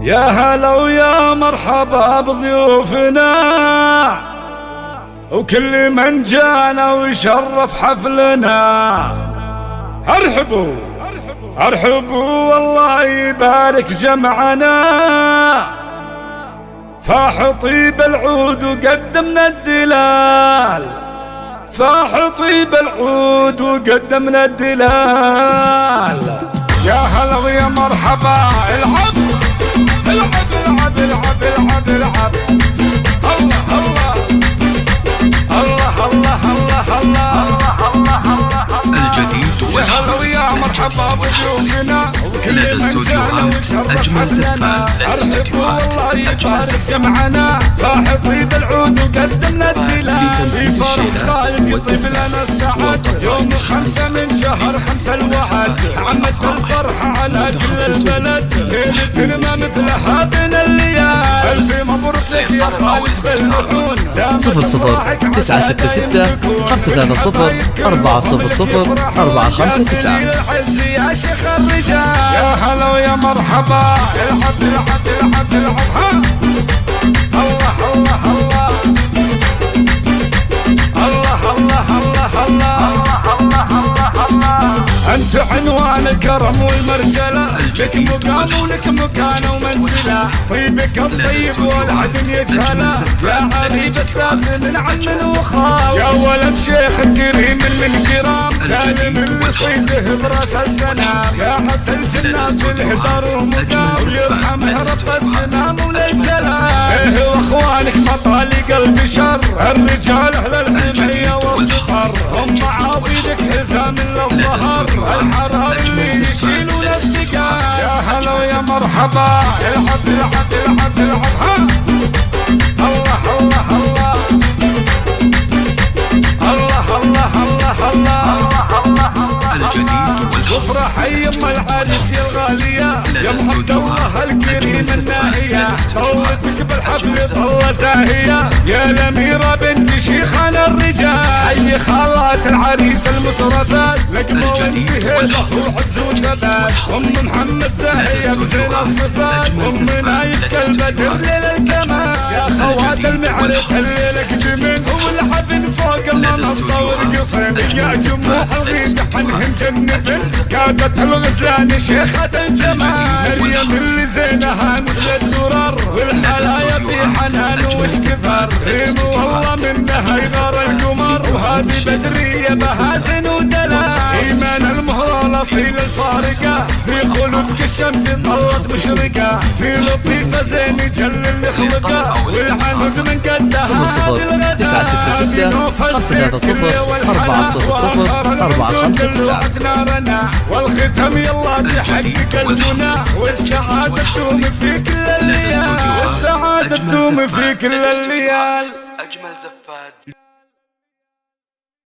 يا هلا ويا مرحبا بضيوفنا وكل من جانا ويشرف حفلنا. ارحبوا ارحبوا والله يبارك جمعنا. فاح طيب العود وقدمنا الدلال، فاح طيب العود وقدمنا الدلال. يا هلا ويا مرحبا. العب العب العب العب العب العب. الله الله الله الله الله الله. الجديد يا هلا ويا مرحبا بضيوفنا وكل من جانا ويشرف حفلنا. ارحبوا والله يبارك جمعنا. فاح طيب العود وقدمنا الدلال. في فرح خالد يطيب لنا السعد. يوم 5 من شهر 5 الوعد. عمت الفرحة على كل البلد. ليلة ما مثلها بين الليال. ألف مبروك لك يا خالد باللحون. 00-966 530 400 459. يا شيخ الرجال. يا هلا ويا مرحبا. العب العب العب العب. الله الله الله الله الله الله الله. انت عنوان الكرم والمرجله. لك مقام ولك مكانه ومنزله. طيبك الطيب والعدم يجهله. يا علي بساس من عم وخال. يا ولد شيخ كريم من كرام. سالم اللي صيده براس السلام. يا حسن جنات الهدار ومقام. ويرحمه رب السلام وللجلال. واخوانك مطالق البشر. الرجال اهل الحميه والصفر. هم عاضدك حزام للظهر. الحرار اللي يشيلوا الاشتقاق. يا هلا ويا مرحبا. العب العب العب العب. الله الله الله الله الله الله الله. الجديد وافرح يما العريس يا الغالية. يا محمد الله الكريم الناهية. طولتك بالحفل طلة زاهية. يا الأميرة بنت شيخنا الرجال. حي خالات العريس المترفات. لقمة وانتهيبة وعز وثبات. أم محمد زاهية بزين الصفات. أم نايف كالبدر ليل الكمال. يا خوات المعرس الليلة قدمين. والحبن فوق المنصة والقصيم. يا جموع الغيب عنهم جنبن. كادت الغزلان شيخة الجمال. مريم اللي زينها مثل الدرر. والحلايا في حنان وش كثر. ريم والله منها يغار القمر. وهذه بدرية بهازن ودلال. ايمان المهرة الاصيل الفارقة. في قلوبك الشمس طلت مشرقة. في لطيفة زين يجل اللي خلقه. والعنب من قدها 00-966 530 400 459. والختم يلا تحقق المنى. والسعادة تدوم في كل الليال. والسعادة تدوم في كل الليال. أجمل زفات.